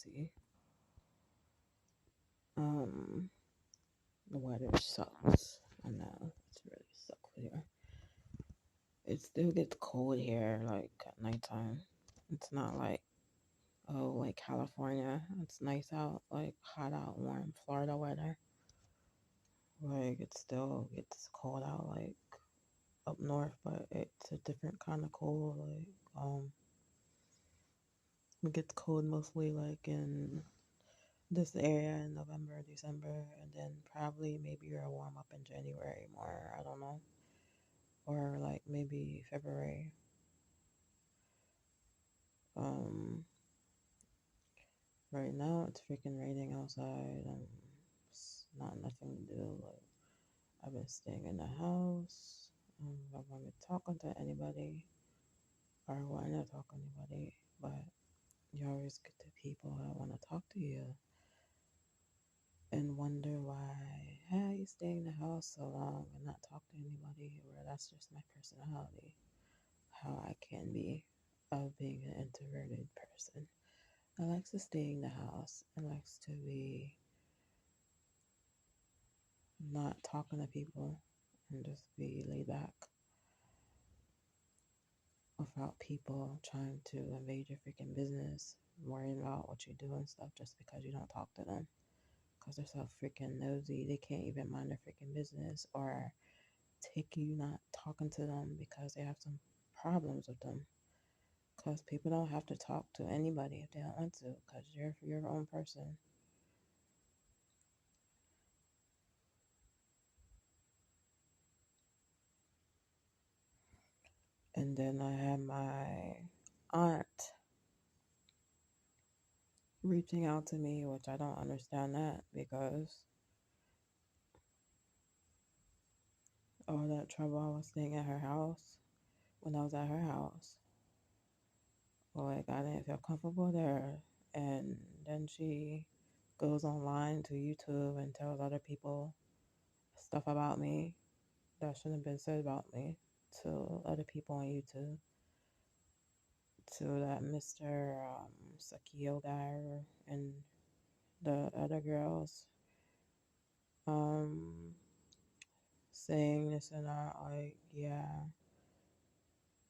see. The weather sucks. I know it's really sucks here. It still gets cold here, like at nighttime. It's not like like California. It's nice out, like hot out, warm Florida weather. Like it still gets cold out, like up north, but it's a different kind of cold. Like it gets cold mostly like in this area in November, December, and then probably maybe it'll warm up in January more. I don't know, or like maybe February. Um, right now it's freaking raining outside. It's not nothing to do. Like I've been staying in the house. I haven't been talking to anybody, or want to talk to anybody, but you always get the people that want to talk to you and wonder why, hey, you stay in the house so long and not talk to anybody, or that's just my personality, how I can be of being an introverted person. I likes to stay in the house and likes to be not talking to people and just be laid back without people trying to invade your freaking business, worrying about what you do and stuff just because you don't talk to them. Because they're so freaking nosy, they can't even mind their freaking business or take you not talking to them because they have some problems with them. Because people don't have to talk to anybody if they don't want to, because you're your own person. And then I had my aunt reaching out to me, which I don't understand that because all that trouble I was staying at her house when I was at her house. Like I didn't feel comfortable there. And then she goes online to YouTube and tells other people stuff about me that shouldn't have been said about me to other people on YouTube. To that Mr. Sakio guy and the other girls um saying this and that, like, yeah,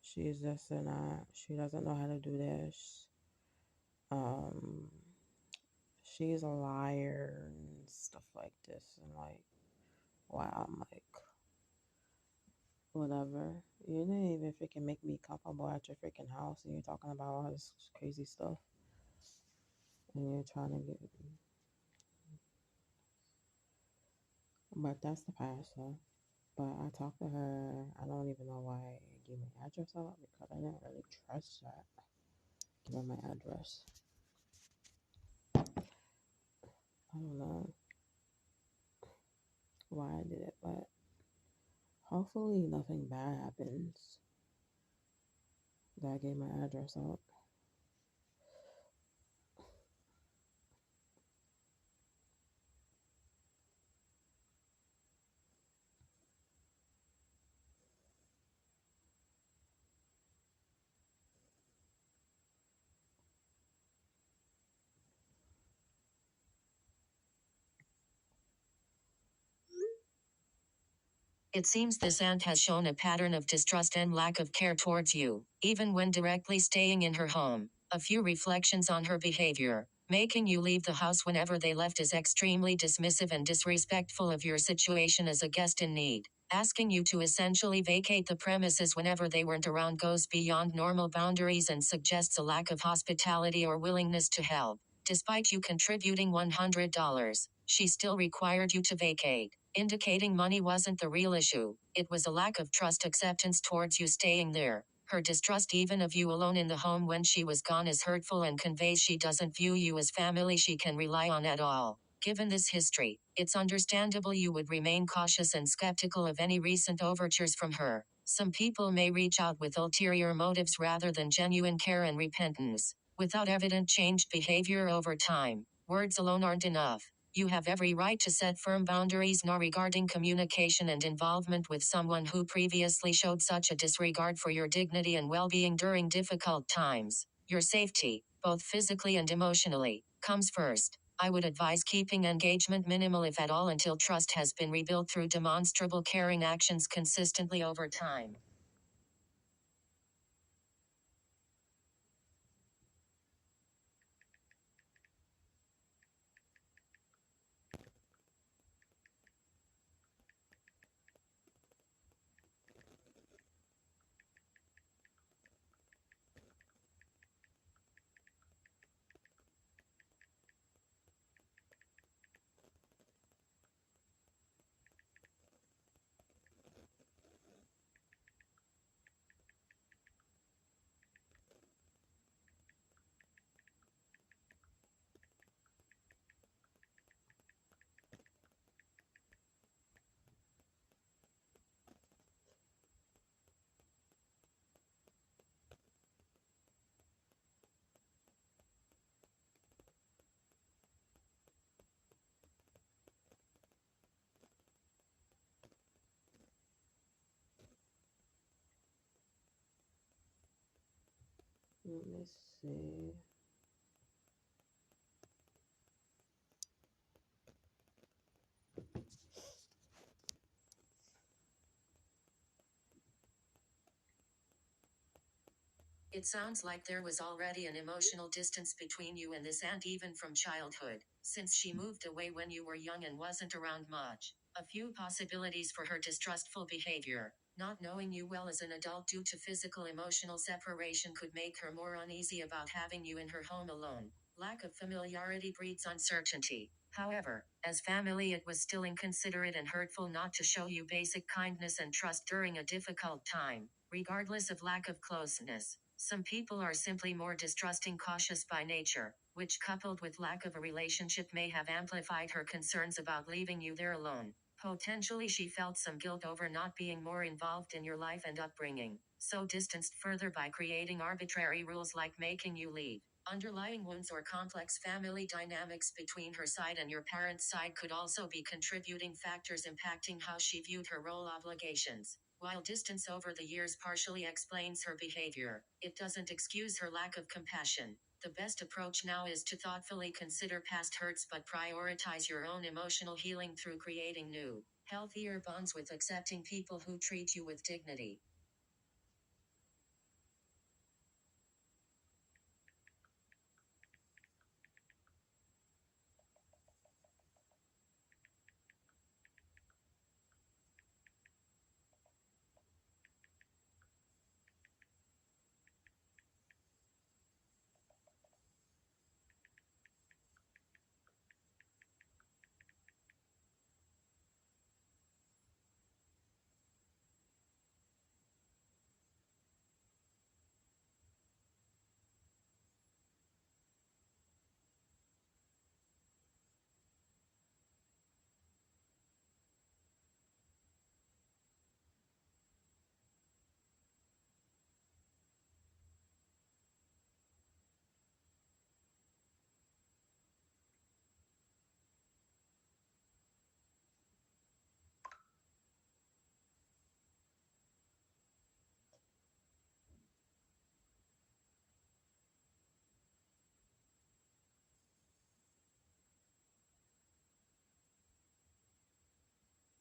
she's this and that, she doesn't know how to do this, um she's a liar and stuff like this, and like, wow, I'm like, whatever. You didn't even freaking make me comfortable at your freaking house, and you're talking about all this crazy stuff, and you're trying to get, but that's the past, so. But I talked to her. I don't even know why I gave my address out because I didn't really trust that. Give her my address. I don't know why I did it, but hopefully nothing bad happens that I gave my address out. It seems this aunt has shown a pattern of distrust and lack of care towards you, even when directly staying in her home. A few reflections on her behavior. Making you leave the house whenever they left is extremely dismissive and disrespectful of your situation as a guest in need. Asking you to essentially vacate the premises whenever they weren't around goes beyond normal boundaries and suggests a lack of hospitality or willingness to help. Despite you contributing $100, she still required you to vacate, indicating money wasn't the real issue. It was a lack of trust acceptance towards you staying there. Her distrust even of you alone in the home when she was gone is hurtful and conveys she doesn't view you as family she can rely on at all. Given this history, it's understandable you would remain cautious and skeptical of any recent overtures from her. Some people may reach out with ulterior motives rather than genuine care and repentance. Without evident changed behavior over time, words alone aren't enough. You have every right to set firm boundaries now regarding communication and involvement with someone who previously showed such a disregard for your dignity and well-being during difficult times. Your safety, both physically and emotionally, comes first. I would advise keeping engagement minimal if at all until trust has been rebuilt through demonstrable caring actions consistently over time. Let me see. It sounds like there was already an emotional distance between you and this aunt even from childhood, since she moved away when you were young and wasn't around much. A few possibilities for her distrustful behavior. Not knowing you well as an adult due to physical emotional separation could make her more uneasy about having you in her home alone. Lack of familiarity breeds uncertainty. However, as family, it was still inconsiderate and hurtful not to show you basic kindness and trust during a difficult time, regardless of lack of closeness. Some people are simply more distrusting, cautious by nature, which, coupled with lack of a relationship, may have amplified her concerns about leaving you there alone. Potentially, she felt some guilt over not being more involved in your life and upbringing, so distanced further by creating arbitrary rules like making you leave. Underlying wounds or complex family dynamics between her side and your parents' side could also be contributing factors impacting how she viewed her role obligations. While distance over the years partially explains her behavior, it doesn't excuse her lack of compassion. The best approach now is to thoughtfully consider past hurts but prioritize your own emotional healing through creating new, healthier bonds with accepting people who treat you with dignity.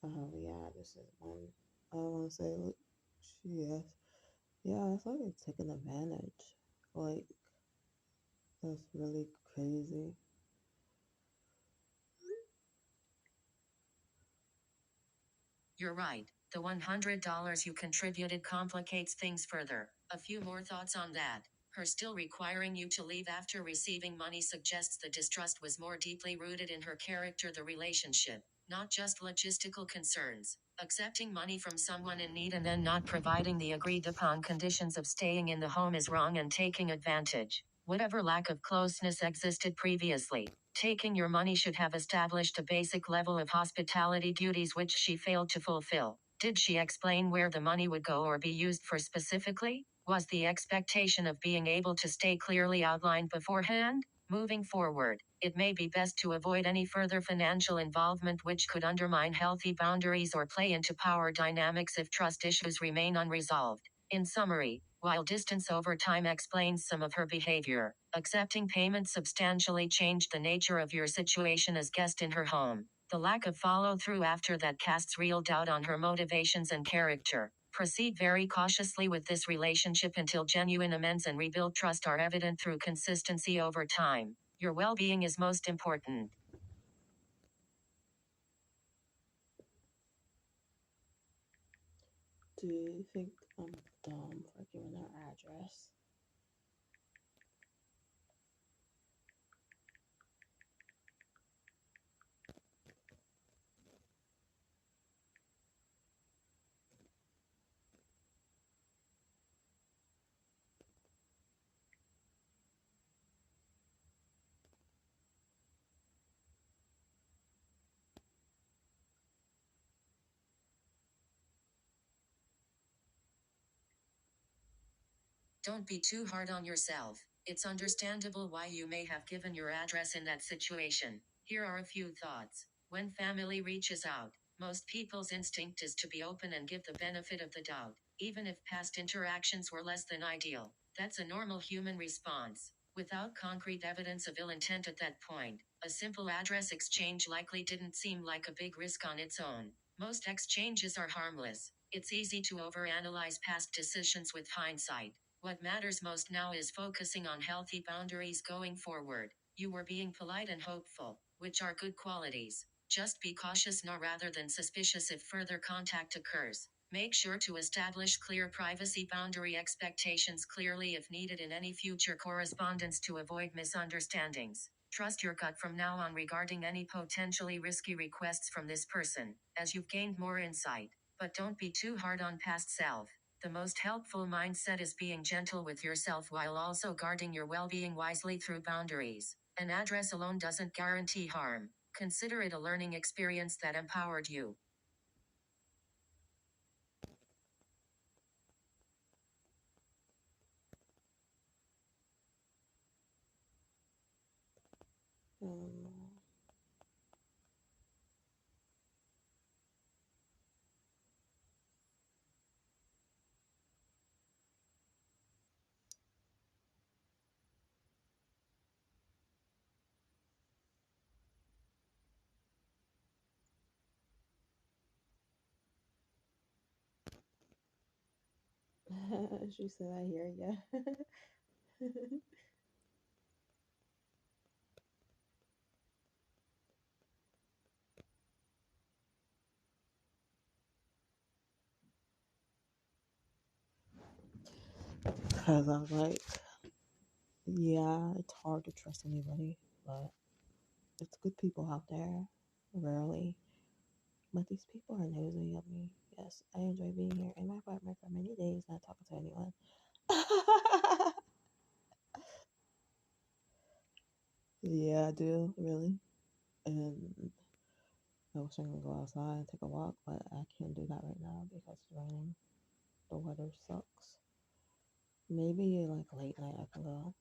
Oh yeah, this is one. I want to say, look, yes, yeah, it's like it's taking advantage. Like that's really crazy. You're right. The $100 you contributed complicates things further. A few more thoughts on that. Her still requiring you to leave after receiving money suggests the distrust was more deeply rooted in her character, the relationship, not just logistical concerns. Accepting money from someone in need and then not providing the agreed upon conditions of staying in the home is wrong and taking advantage. Whatever lack of closeness existed previously, taking your money should have established a basic level of hospitality duties which she failed to fulfill. Did she explain where the money would go or be used for specifically? Was the expectation of being able to stay clearly outlined beforehand? Moving forward, it may be best to avoid any further financial involvement which could undermine healthy boundaries or play into power dynamics if trust issues remain unresolved. In summary, while distance over time explains some of her behavior. Accepting payment substantially changed the nature of your situation as guest in her home. The lack of follow-through after that casts real doubt on her motivations and character. Proceed very cautiously with this relationship until genuine amends and rebuild trust are evident through consistency over time. Your well-being is most important. Do you think I'm dumb for giving her address? Don't be too hard on yourself. It's understandable why you may have given your address in that situation. Here are a few thoughts. When family reaches out, most people's instinct is to be open and give the benefit of the doubt, even if past interactions were less than ideal. That's a normal human response. Without concrete evidence of ill intent at that point, a simple address exchange likely didn't seem like a big risk on its own. Most exchanges are harmless. It's easy to overanalyze past decisions with hindsight. What matters most now is focusing on healthy boundaries going forward. You were being polite and hopeful, which are good qualities. Just be cautious now rather than suspicious if further contact occurs. Make sure to establish clear privacy boundary expectations clearly if needed in any future correspondence to avoid misunderstandings. Trust your gut from now on regarding any potentially risky requests from this person, as you've gained more insight. But don't be too hard on past self. The most helpful mindset is being gentle with yourself while also guarding your well-being wisely through boundaries. An address alone doesn't guarantee harm. Consider it a learning experience that empowered you. Um, she said, I hear ya. Because I was like, yeah, it's hard to trust anybody, but it's good people out there. Rarely. But these people are nosy of me. Yes, I enjoy being here in my apartment for many days, not talking to anyone. Yeah, I do, really. And I wish I could go outside and take a walk, but I can't do that right now because it's raining. The weather sucks. Maybe like late night I can go.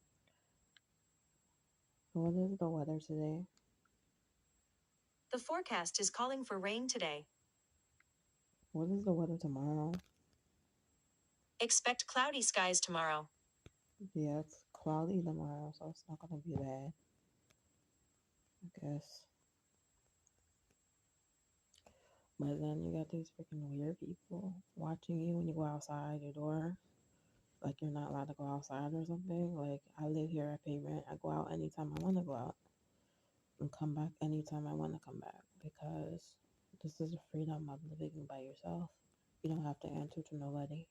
What is the weather today? The forecast is calling for rain today. What is the weather tomorrow? Expect cloudy skies tomorrow. Yeah, it's cloudy tomorrow, so it's not gonna be bad, I guess. But then you got these freaking weird people watching you when you go outside your door. Like you're not allowed to go outside or something. Like I live here, I pay rent, I go out anytime I want to go out and come back anytime I want to come back because this is the freedom of living by yourself. You don't have to answer to nobody.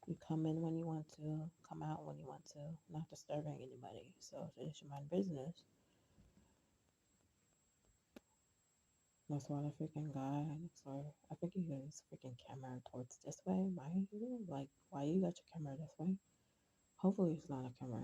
You come in when you want to, come out when you want to, not disturbing anybody. So it's your mind business. That's why the freaking guy next door, I think he got his freaking camera towards this way. Why you like why you got your camera this way? Hopefully it's not a camera.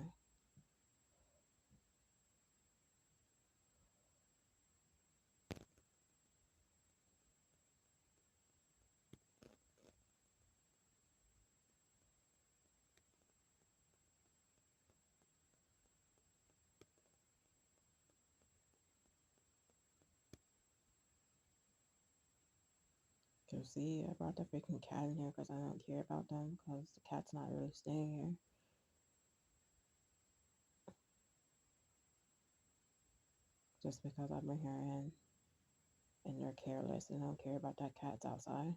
Cause see, I brought the freaking cat in here because I don't care about them because the cat's not really staying here. Just because I bring her in and they're careless and don't care about that cat's outside.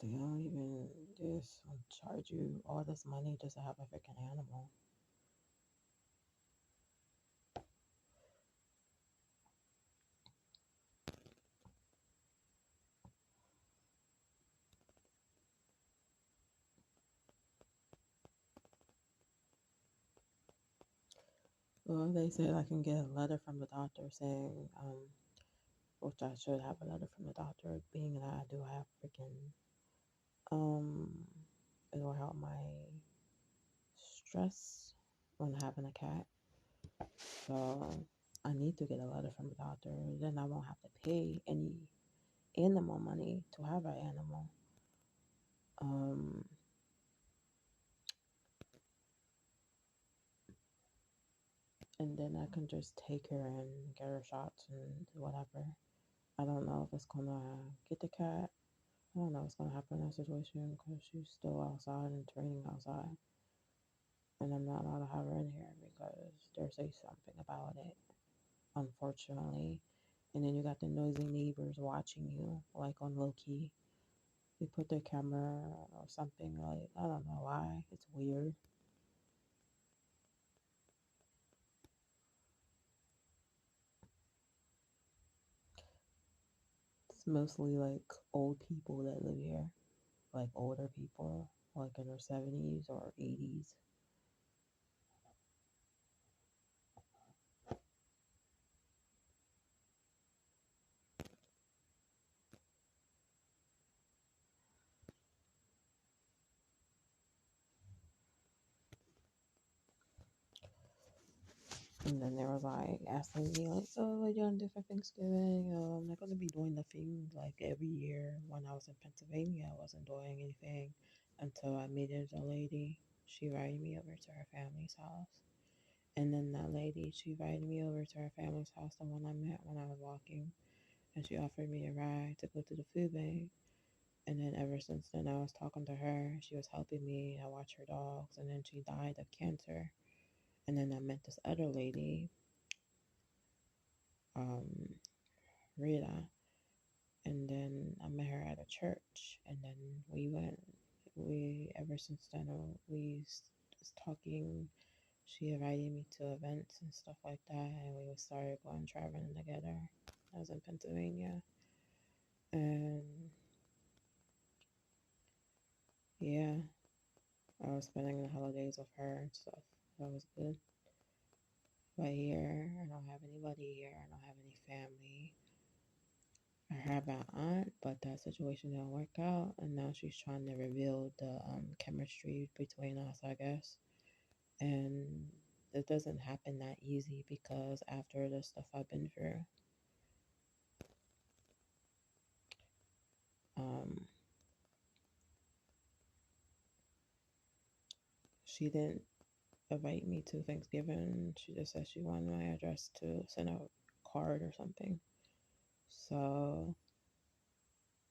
They don't even just charge you all this money just to have a freaking animal. Well, they said I can get a letter from the doctor saying, which I should have a letter from the doctor, being that I do have freaking, um, it will help my stress when having a cat. So I need to get a letter from the doctor. Then I won't have to pay any animal money to have an animal. Um, and then I can just take her and get her shots and whatever. I don't know if it's gonna get the cat. I don't know what's gonna happen in that situation because she's still outside and training outside, and I'm not allowed to have her in here because they say something about it, unfortunately. And then you got the noisy neighbors watching you, like on low key. They put their camera or something, like I don't know why. It's weird. It's mostly like old people that live here, like older people, like in their 70s or 80s. And then there was like asking me like, so what you gonna do for Thanksgiving? I'm not gonna be doing nothing like every year. When I was in Pennsylvania, I wasn't doing anything until I met a lady. She invited me over to her family's house. And then that lady, she invited me over to her family's house, the one I met when I was walking, and she offered me a ride to go to the food bank. And then ever since then, I was talking to her. She was helping me. I watched her dogs, and then she died of cancer. And then I met this other lady, um, Rita, and then I met her at a church, and then we went. We ever since then was talking. She invited me to events and stuff like that, and we started going traveling together. I was in Pennsylvania, and yeah, I was spending the holidays with her and stuff. That was good. But here, I don't have anybody here. I don't have any family. I have an aunt, but that situation didn't work out, and now she's trying to reveal the chemistry between us, I guess. And it doesn't happen that easy because after the stuff I've been through, um, she didn't invite me to Thanksgiving. She just said she wanted my address to send a card or something. So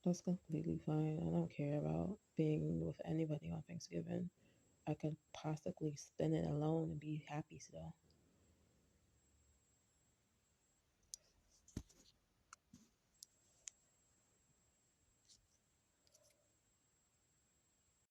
that's completely fine. I don't care about being with anybody on Thanksgiving. I could possibly spend it alone and be happy still.